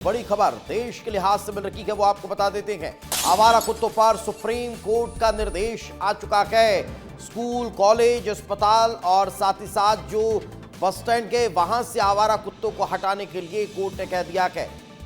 बड़ी खबर देश के लिहाज से मिल रही है वो आपको बता देते हैं। आवारा कुत्तों पर सुप्रीम कोर्ट का निर्देश आ चुका है। स्कूल, कॉलेज, अस्पताल और साथ ही साथ जो बस स्टैंड के वहां से आवारा कुत्तों को हटाने के लिए कोर्ट ने कह दिया है।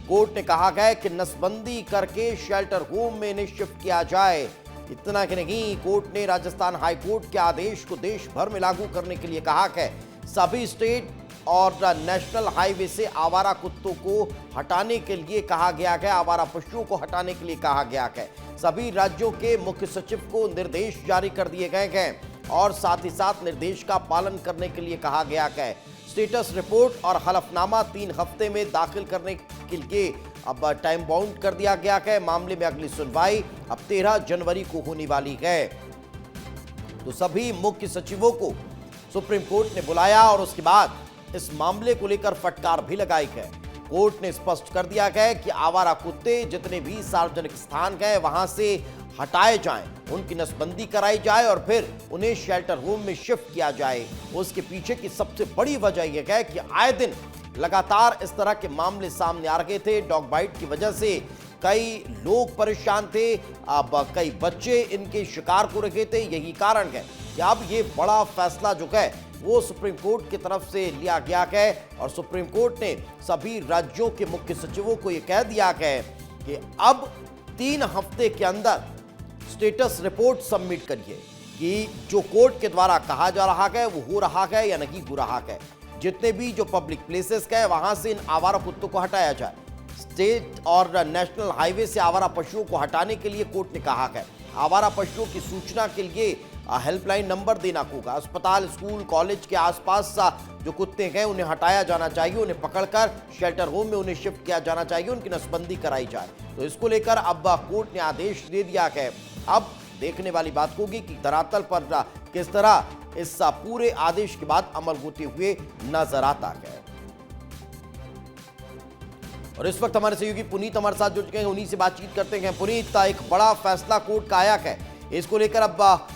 कोर्ट ने कहा है कि नसबंदी करके शेल्टर होम में इन्हें शिफ्ट किया जाए। इतना कि नहीं, कोर्ट ने राजस्थान हाई कोर्ट के आदेश को देश भर में लागू करने के लिए कहा है। सभी स्टेट और नेशनल हाईवे से आवारा कुत्तों को हटाने के लिए कहा गया है। आवारा पशुओं को हटाने के लिए कहा गया है। सभी राज्यों के मुख्य सचिव को निर्देश जारी कर दिए गए हैं और साथ ही साथ निर्देश का पालन करने के लिए कहा गया है। स्टेटस रिपोर्ट और हलफनामा 3 हफ्ते में दाखिल करने के लिए अब टाइम बाउंड कर दिया गया है। मामले में अगली सुनवाई अब 13 जनवरी को होने वाली है। तो सभी मुख्य सचिवों को सुप्रीम कोर्ट ने बुलाया और उसके बाद इस मामले को लेकर फटकार भी लगाई है। कोर्ट ने स्पष्ट कर दिया है कि आवारा कुत्ते जितने भी सार्वजनिक स्थान गए वहां से हटाए जाएं, उनकी नसबंदी कराई जाए और फिर उन्हें शेल्टर होम में शिफ्ट किया जाए। उसके पीछे की सबसे बड़ी वजह यह है कि आए दिन लगातार इस तरह के मामले सामने आ रहे थे। डॉग बाइट की वजह से कई लोग परेशान थे, अब कई बच्चे इनके शिकार हो रहे थे। यही कारण है कि अब ये बड़ा फैसला जो है वो सुप्रीम कोर्ट की तरफ से लिया गया है और सुप्रीम कोर्ट ने सभी राज्यों के मुख्य सचिवों को यह कह दिया है कि अब 3 हफ्ते के अंदर स्टेटस रिपोर्ट सबमिट करिए कि जो कोर्ट के द्वारा कहा जा रहा है वो हो रहा है या नहीं हो रहा है। जितने भी जो पब्लिक प्लेसेस है वहां से इन आवारा कुत्तों को हटाया जाए। स्टेट और नेशनल हाईवे से आवारा पशुओं को हटाने के लिए कोर्ट ने कहा है। आवारा पशुओं की सूचना के लिए हेल्पलाइन नंबर देना होगा। अस्पताल, स्कूल, कॉलेज के आसपास जो कुत्ते हैं उन्हें हटाया जाना चाहिए। उन्हें पकड़कर शेल्टर होम में उन्हें शिफ्ट किया जाना चाहिए, उनकी नसबंदी कराई जाए। तो इसको लेकर अब कोर्ट ने आदेश दे दिया है। अब देखने वाली बात होगी कि धरातल पर किस तरह इस पूरे आदेश के बाद अमल होते हुए नजर आता है। और इस वक्त हमारे सहयोगी पुनीत हमारे साथ जुड़ चुके हैं, उन्हीं से बातचीत करते हैं। पुनीत, एक बड़ा फैसला कोर्ट का आया है, इसको लेकर अब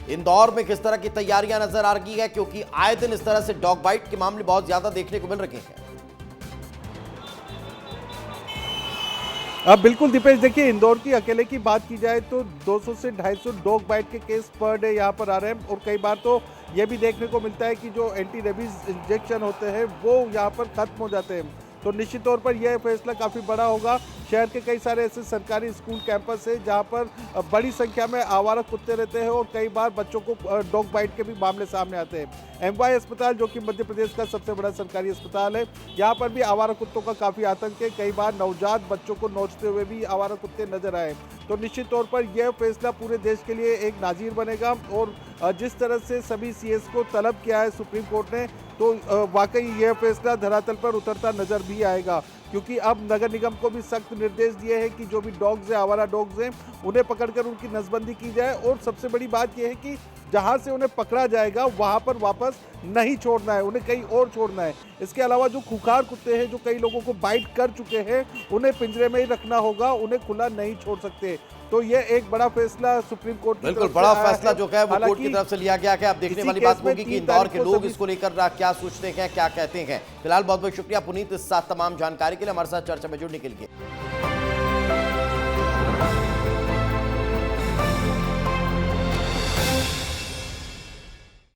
इंदौर में किस तरह की तैयारियां नजर आ रही है, क्योंकि आए दिन इस तरह से डॉग बाइट के मामले बहुत ज्यादा देखने को मिल रहे हैं। अब बिल्कुल दीपेश, देखिए इंदौर की अकेले की बात की जाए तो 200 से 250 डॉग बाइट के केस पर डे यहाँ पर आ रहे हैं और कई बार तो ये भी देखने को मिलता है कि जो एंटी रेबीज इंजेक्शन होते हैं वो यहाँ पर खत्म हो जाते हैं। तो निश्चित तौर पर यह फैसला काफ़ी बड़ा होगा। शहर के कई सारे ऐसे सरकारी स्कूल कैंपस है जहां पर बड़ी संख्या में आवारा कुत्ते रहते हैं और कई बार बच्चों को डॉग बाइट के भी मामले सामने आते हैं। एमवाई अस्पताल, जो कि मध्य प्रदेश का सबसे बड़ा सरकारी अस्पताल है, यहाँ पर भी आवारा कुत्तों का काफ़ी आतंक है। कई बार नवजात बच्चों को नोचते हुए भी आवारा कुत्ते नजर आए। तो निश्चित तौर पर यह फैसला पूरे देश के लिए एक नाजीर बनेगा और जिस तरह से सभी सीएस को तलब किया है सुप्रीम कोर्ट ने, तो वाकई यह फैसला धरातल पर उतरता नजर भी आएगा, क्योंकि अब नगर निगम को भी सख्त निर्देश दिए हैं कि जो भी डॉग्स हैं, आवारा डॉग्स हैं, उन्हें पकड़कर उनकी नसबंदी की जाए। और सबसे बड़ी बात यह है कि जहां से उन्हें पकड़ा जाएगा वहां पर वापस नहीं छोड़ना है, उन्हें कहीं और छोड़ना है। इसके अलावा जो खुखार कुत्ते हैं जो कई लोगों को बाइट कर चुके हैं, उन्हें पिंजरे में ही रखना होगा, उन्हें खुला नहीं छोड़ सकते। तो ये एक बड़ा फैसला सुप्रीम कोर्ट की बिल्कुल बड़ा फैसला जो है वो कोर्ट की तरफ से लिया गया है। अब देखने वाली बात होगी कि इंदौर के लोग इसको लेकर क्या सोचते हैं, क्या कहते हैं। फिलहाल बहुत बहुत शुक्रिया पुनीत इस तमाम जानकारी के लिए, हमारे साथ चर्चा में जुड़ने के लिए।